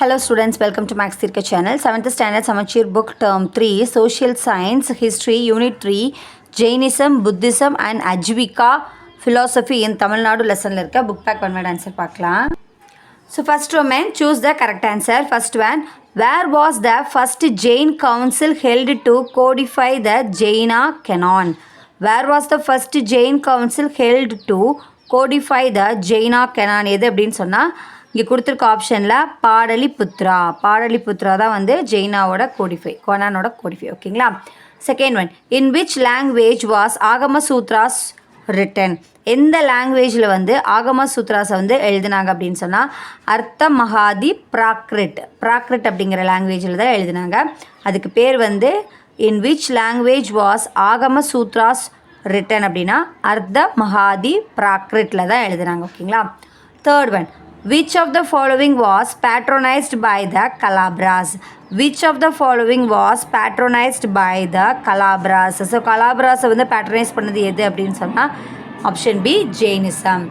Hello students, welcome to Max Thirka channel. 7th standard Samachir book term 3 Social Science History Unit 3 Jainism, Buddhism and Ajivika Philosophy in Tamil Nadu lesson la irukka book pack one word answer paakalam. So first one, choose the correct answer. First one, where was the first Jain council held to codify the Jaina canon? Where was the first Jain council held to codify the Jaina canon? எது அப்படின்னு சொன்னால் இங்கே கொடுத்துருக்க ஆப்ஷனில் பாடலிபுத்ரா தான் வந்து ஜெயினாவோட கோனானோட codify ஓகேங்களா. Second one, in which language was ஆகம சூத்ராஸ் ரிட்டன்? எந்த லாங்குவேஜில் வந்து ஆகம சூத்ராஸை வந்து எழுதினாங்க அப்படின்னு சொன்னால் அர்த்த மகாதி பிராக்ரிட் அப்படிங்கிற லாங்குவேஜில் தான் எழுதினாங்க. அதுக்கு பேர் வந்து இன் விச் லாங்குவேஜ் வாஸ் ஆகம சூத்ராஸ் ரிட்டன் அப்படின்னா அர்த்த மகாதி பிராக்ரிட்டில் தான் எழுதினாங்க ஓகேங்களா. Third one, which of the following was patronized by the Calabras? Which of the following was patronized by the Calabras? So கலாப்ராஸை வந்து பேட்ரனைஸ் பண்ணது எது அப்படின்னு சொன்னால் option B Jainism.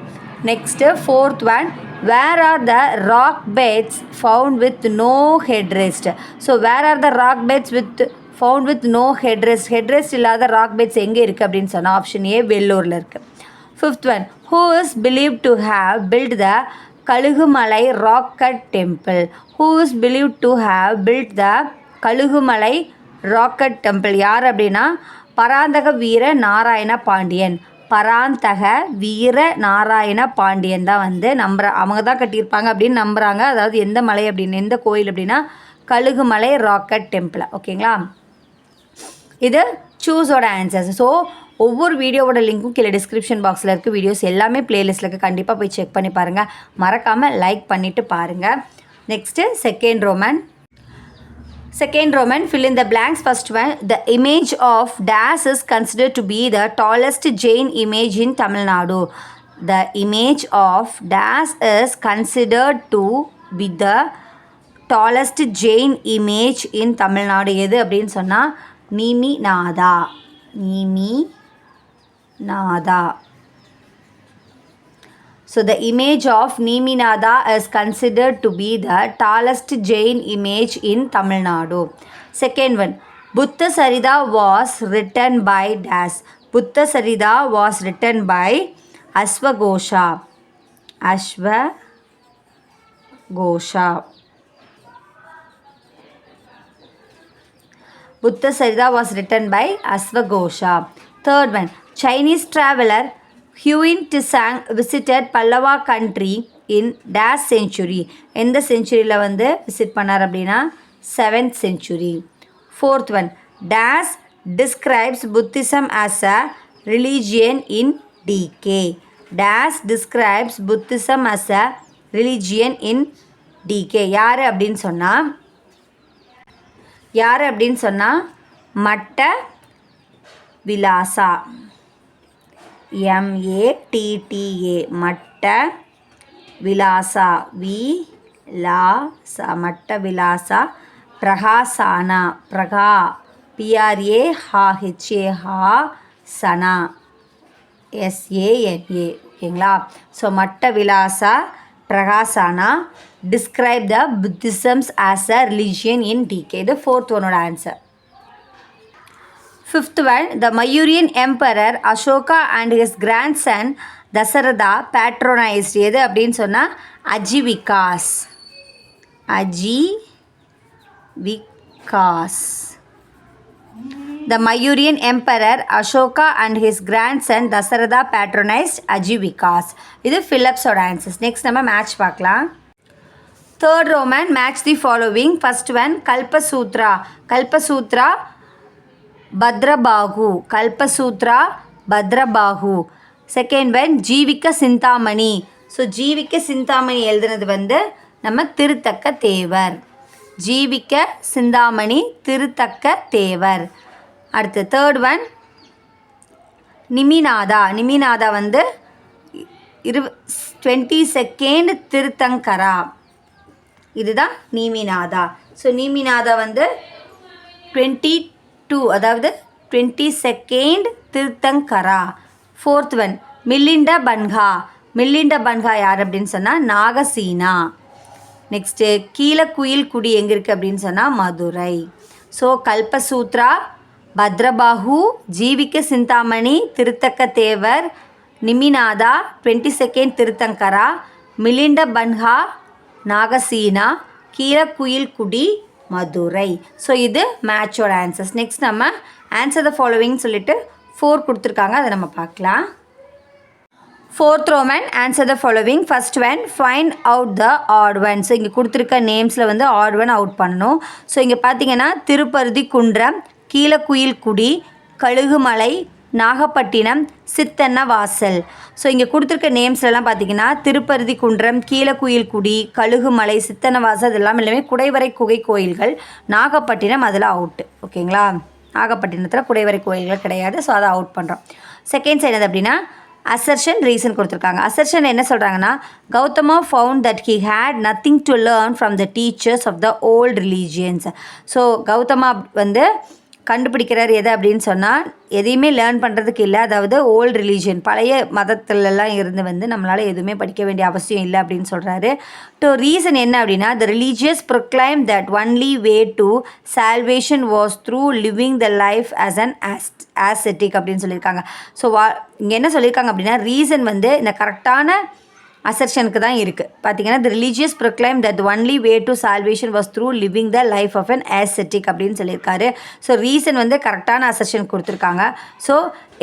Next fourth one, where are the rock beds found with no headrest? So where are the rock beds found with no headrest இல்லாத rock beds எங்கே இருக்குது அப்படின்னு சொன்னால் ஆப்ஷன் ஏ வெள்ளூரில் இருக்குது. Fifth one, who is believe to have built the Kalugumalai rock cut temple? Who is believe to have built the Kalugumalai rock cut temple? யார் அப்படின்னா பராந்தக வீர நாராயண பாண்டியன் தான் வந்து அவங்க தான் கட்டியிருப்பாங்க அப்படின்னு நம்புகிறாங்க. அதாவது எந்த மலை அப்படின்னு எந்த கோயில் அப்படின்னா கழுகுமலை ராக்கட் டெம்பிள் ஓகேங்களா. இது சூஸோட ஆன்சர்ஸ். ஸோ ஒவ்வொரு வீடியோவோட லிங்க்கும் கீழே டிஸ்கிரிப்ஷன் பாக்ஸில் இருக்குது. வீடியோஸ் எல்லாமே பிளேலிஸ்ட்டில் இருக்குது, கண்டிப்பாக போய் செக் பண்ணி பாருங்கள். மறக்காமல் லைக் பண்ணிவிட்டு பாருங்கள். Next second Roman fill in the blanks. First one, the image of dash is considered to be the tallest Jain image in Tamil Nadu. The image of dash is considered to be the tallest Jain image in Tamil Nadu. எது அப்படின்னு சொன்னால் நீமிநாதா. So the image of Neminada is considered to be the tallest Jain image in Tamil Nadu. Second one, Buddha Sarita was written by dash. Buddha Sarita was written by Ashwagosha. Buddha Sarita was written by Ashwagosha. Third one, Chinese traveler Huyen Tsang visited Pallava country in dash century. எந்த செஞ்சுரியில் வந்து visit பண்ணார் அப்படின்னா 7th century. Fourth one, dash describes Buddhism as a religion in decay. Dash describes Buddhism as a religion in decay. யார் அப்படின்னு சொன்னால் மட்ட விலாசா MATTA மட்ட விலாசா மட்ட விலாசா பிரகாசானா PRAHASANA SANA ஓகேங்களா. ஸோ மட்ட விலாசா பிரகாசானா describe the Buddhism as a religion in decay. இது fourth one answer. Fifth one, the Mayuryan emperor Ashoka and his grandson Dasaratha patronized எது அப்படின்னு சொன்னால் அஜிவிகாஸ். The Mayuryan emperor Ashoka and his grandson Dasaratha patronized Ajivikas. இது Philipsோட answers. Next நம்ம match பார்க்கலாம். Third Roman, match the following. First one, Kalpasutra Bhadrabahu. Second one, Jivika Sintamani. So ஜீவிக்க சிந்தாமணி எழுதுனது வந்து நம்ம திருத்தக்க தேவர். அடுத்து தேர்ட் ஒன் நிமிநாதா வந்து 22nd திருத்தங்கரா. இதுதான் நீமிநாதா. ஸோ நீமிநாதா வந்து 22 அதாவது 22nd திருத்தங்கரா. Fourth one Melinda Panha யார் அப்படின்னு சொன்னால் நாகசீனா. நெக்ஸ்ட்டு கீழக்குயில் குடி எங்கே இருக்குது அப்படின்னு சொன்னால் மதுரை. ஸோ கல்பசூத்ரா, பத்ரபாஹு, ஜீவிக்க சிந்தாமணி, திருத்தக்க தேவர், நிமிநாதா, 22nd திருத்தங்கரா, மிலிண்ட பன்ஹா, நாகசீனா, கீழக்குயில் குடி, மதுரை. ஸோ இது மேட்சோட ஆன்சர்ஸ். நெக்ஸ்ட் நம்ம ஆன்சர் த ஃபாலோவிங் சொல்லிட்டு 4 கொடுத்துருக்காங்க, அதை நம்ம பார்க்கலாம். 4th Roman answer the following. First one find out the odd one. So இங்கே கொடுத்துருக்க நேம்ஸில் வந்து ஆட் ஒன் அவுட் பண்ணணும். ஸோ இங்கே பார்த்தீங்கன்னா திருப்பருதி குன்றம், கீழக்குயில் குடி, கழுகுமலை, நாகப்பட்டினம், சித்தன்ன வாசல். ஸோ இங்கே கொடுத்துருக்க நேம்ஸ்லாம் பார்த்தீங்கன்னா திருப்பருதி குன்றம், கீழக்குயில் குடி, கழுகுமலை, சித்தன்ன வாசல் எல்லாமே குடைவரை குகை கோயில்கள். நாகப்பட்டினம் அதில் அவுட்டு. ஓகேங்களா, நாகப்பட்டினத்தில் குடைவரை கோயில்கள் கிடையாது. ஸோ அதை அவுட் பண்ணுறோம். செகண்ட் சைடு அப்படின்னா அசர்ஷன் ரீசன் கொடுத்துருக்காங்க. அசர்ஷன் என்ன சொல்கிறாங்கன்னா Gautama found that he had nothing to learn from the teachers of the old religions. So Gautama வந்து கண்டுபிடிக்கிறார் எது அப்படின்னு சொன்னால் எதையுமே லேர்ன் பண்ணுறதுக்கு இல்லை. அதாவது ஓல்டு ரிலீஜியன் பழைய மதத்துலலாம் இருந்து வந்து நம்மளால் எதுவுமே படிக்க வேண்டிய அவசியம் இல்லை அப்படின்னு சொல்கிறாரு. ஸோ ரீசன் என்ன அப்படின்னா the religious proclaim that only way to salvation was through living the life as an aesthetic அப்படின்னு சொல்லியிருக்காங்க. ஸோ இங்கே என்ன சொல்லியிருக்காங்க அப்படின்னா ரீசன் வந்து இந்த கரெக்டான அசர்ஷனுக்கு தான் இருக்குது. பார்த்தீங்கன்னா the religious proclaim that only way to salvation was through living the life of an aesthetic அப்படின்னு சொல்லியிருக்காரு. ஸோ ரீசன் வந்து கரெக்டான அசர்ஷன் கொடுத்துருக்காங்க. So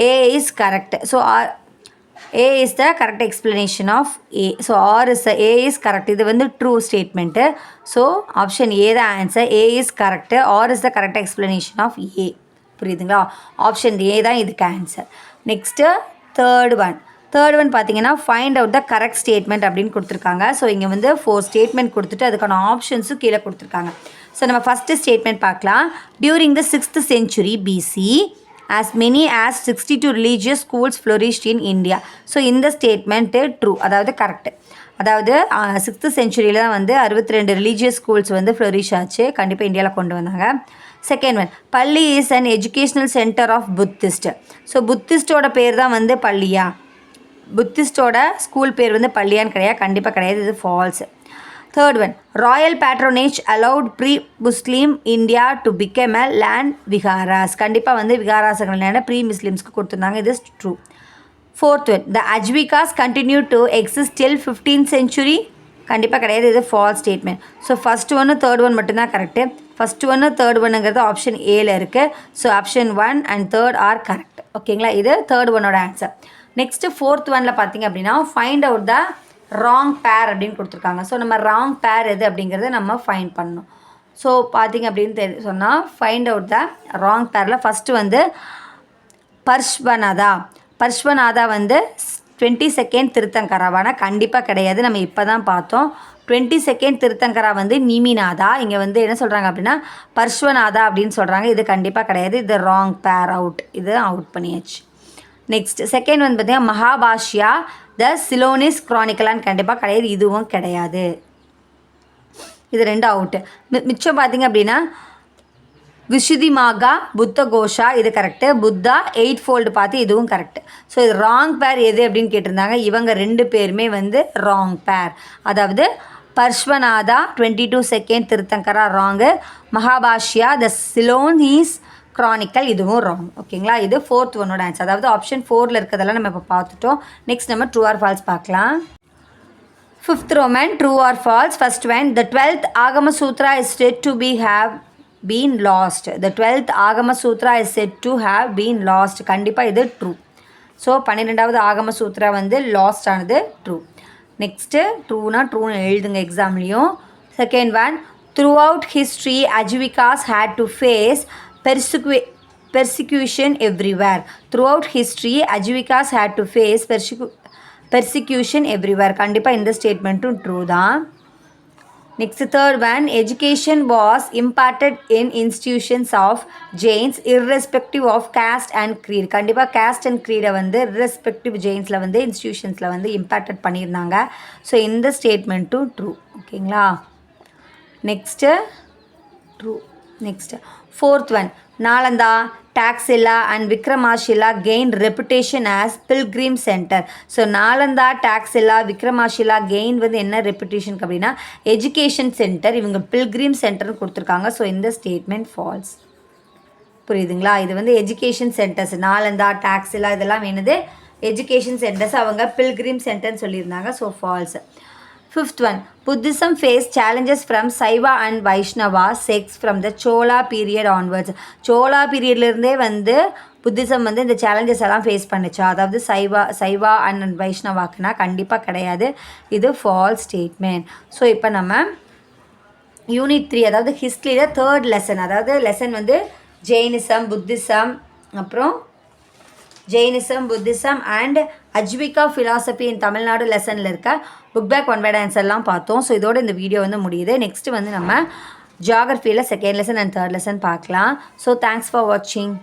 A is correct. So A is the correct explanation of A. So R is A is correct. இது வந்து true statement. So option A தான் answer. A is correct. R is the correct explanation of A. புரியுதுங்களா? Option A தான் இதுக்கு answer. Next third one பார்த்தீங்கன்னா find out the correct statement அப்படின்னு கொடுத்துருக்காங்க. So இங்கே வந்து 4 ஸ்டேட்மெண்ட் கொடுத்துட்டு அதுக்கான ஆப்ஷன்ஸும் கீழே கொடுத்துருக்காங்க. ஸோ நம்ம ஃபஸ்ட்டு ஸ்டேட்மெண்ட் பார்க்கலாம். During the 6th century BC as many as 62 religious schools flourished in India. So இந்த ஸ்டேட்மெண்ட்டு ட்ரூ, அதாவது கரெக்டு. அதாவது 6th century தான் வந்து 62 ரிலீஜியஸ் ஸ்கூல்ஸ் வந்து ஃப்ளோரிஷ் ஆச்சு. கண்டிப்பாக இந்தியாவில் கொண்டு வந்தாங்க. Second one palli is an educational center of Buddhist. So புத்திஸ்டோட பேர் தான் வந்து பள்ளியா? புத்திஸ்டோட ஸ்கூல் பேர் வந்து பள்ளியான்னு கிடையாது, கண்டிப்பாக கிடையாது. இது false. Third one royal patronage allowed pre Muslim India to become a land viharas. கண்டிப்பாக வந்து விகாராசங்கள் ப்ரீ முஸ்லீம்ஸ்க்கு கொடுத்துருந்தாங்க. இது true. Fourth one the Ajivikas continue to exist till 15th century. கண்டிப்பாக கிடையாது. இது ஃபால்ஸ் ஸ்டேட்மெண்ட். ஸோ ஃபஸ்ட் ஒன்று தேர்ட் ஒன் மட்டும்தான் கரெக்டு. ஃபஸ்ட் ஒன்று தேர்ட் ஒன்னுங்கிறது ஆப்ஷன் ஏல இருக்குது. So option 1 and 3 are correct. ஓகேங்களா, இது தேர்ட் ஒன்னோட ஆன்சர். நெக்ஸ்ட்டு ஃபோர்த் ஒனில் பார்த்தீங்க அப்படின்னா ஃபைண்ட் அவுட் த ராங் பேர் அப்படின்னு கொடுத்துருக்காங்க. ஸோ நம்ம ராங் பேர் எது அப்படிங்கிறத நம்ம ஃபைண்ட் பண்ணணும். ஸோ பார்த்தீங்க அப்படின்னு சொன்னால் ஃபைண்ட் அவுட் த ராங் பேரில் ஃபஸ்ட்டு வந்து பர்ஷ்வநாதா வந்து 22nd திருத்தங்கராவானா கண்டிப்பாக கிடையாது. நம்ம இப்போ தான் பார்த்தோம். 22nd திருத்தங்கரா வந்து நிமிநாதா. இங்கே வந்து என்ன சொல்கிறாங்க அப்படின்னா பர்ஷ்வநாதா அப்படின்னு சொல்கிறாங்க. இது கண்டிப்பாக கிடையாது. இது ராங் பேர், அவுட். இது அவுட் பண்ணியாச்சு. நெக்ஸ்ட் செகண்ட் வந்து பார்த்தீங்கன்னா மகாபாஷ்யா த சிலோனிஸ் கிரானிக்கலான்னு கண்டிப்பாக கிடையாது. இதுவும் கிடையாது. இது 2 அவுட்டு. மிச்சம் பார்த்தீங்க அப்படின்னா விஷுதிமாகா புத்த கோஷா, இது கரெக்டு. புத்தா 8-fold பார்த்து, இதுவும் கரெக்டு. ஸோ இது ராங் பேர் எது அப்படின்னு கேட்டிருந்தாங்க. இவங்க 2 பேருமே வந்து ராங் பேர். அதாவது பர்ஷ்வநாதா 22nd திருத்தங்கரா ராங்கு, மகாபாஷ்யா த சிலோனிஸ் கிரானிக்கல் இதுவும் ராங். ஓகேங்களா, இது ஃபோர்த் ஒன்னோட ஆன்சர். அதாவது ஆப்ஷன் 4ல் இருக்கிறதெல்லாம் நம்ம இப்போ பார்த்துட்டோம். நெக்ஸ்ட் நம்ம ட்ரூ ஆர் ஃபால்ஸ் பார்க்கலாம். 5th Roman true or false. First one the 12th ஆகம சூத்ரா is said to be have been lost. The 12th ஆகம சூத்ரா is said to have been lost. கண்டிப்பாக இது ட்ரூ. ஸோ 12வது ஆகம சூத்ரா வந்து லாஸ்ட் ஆனது ட்ரூ. நெக்ஸ்ட்டு ட்ரூன்னு எழுதுங்க எக்ஸாம்லேயும். Second one throughout history Ajivikas had to face persecution everywhere. Throughout history Ajivikas had to face persecution everywhere. கண்டிப்பாக இந்த ஸ்டேட்மெண்ட்டும் ட்ரூ தான். Next third one education was imparted in institutions of Jains irrespective of caste and creed. கண்டிப்பாக caste and creed வந்து irrespective ஜெயின்ஸில் வந்து இன்ஸ்டிடியூஷன்ஸில் வந்து இம்பார்ட்டட் பண்ணியிருந்தாங்க. ஸோ இந்த ஸ்டேட்மெண்ட்டும் ட்ரூ. ஓகேங்களா, next true. Next, fourth one, Nalanda, Taxila and Vikramashila gained reputation as pilgrim center. So Nalanda, Taxila, Vikramashila gained வந்து என்ன reputation அப்படின்னா education center. இவங்க pilgrim center கொடுத்துருக்காங்க. ஸோ இந்த ஸ்டேட்மெண்ட் ஃபால்ஸ். புரியுதுங்களா? இது வந்து எஜுகேஷன் சென்டர்ஸ், நாலந்தா, டாக்ஸிலா இதெல்லாம் வேணுது எஜுகேஷன் சென்டர்ஸ். அவங்க பில்கிரிம் சென்டர்னு சொல்லியிருந்தாங்க. So false. Fifth one, Buddhism face challenges from Shaiva and Vaishnava sects from the Chola period onwards. Chola பீரியட்லேருந்தே வந்து புத்திசம் வந்து இந்த சேலஞ்சஸ் எல்லாம் ஃபேஸ் பண்ணுச்சா? அதாவது சைவா அண்ட் வைஷ்ணவாக்குனா கண்டிப்பாக கிடையாது. இது ஃபால்ஸ் ஸ்டேட்மெண்ட். ஸோ இப்போ நம்ம யூனிட் 3 அதாவது ஹிஸ்ட்ரியில் தேர்ட் லெசன், அதாவது லெசன் வந்து ஜெயினிசம், புத்திசம், அப்புறம் Jainism, Buddhism and Ajivika philosophy in Tamil Nadu லெசனில் இருக்க புக் பேக் ஒன் வேர்ட் ஆன்சர்லாம் பார்த்தோம். ஸோ இதோட இந்த வீடியோ வந்து முடியுது. நெக்ஸ்ட்டு வந்து நம்ம ஜியாகிரஃபியில் second lesson and third lesson பார்க்கலாம். ஸோ தேங்க்ஸ் ஃபார் வாட்சிங்.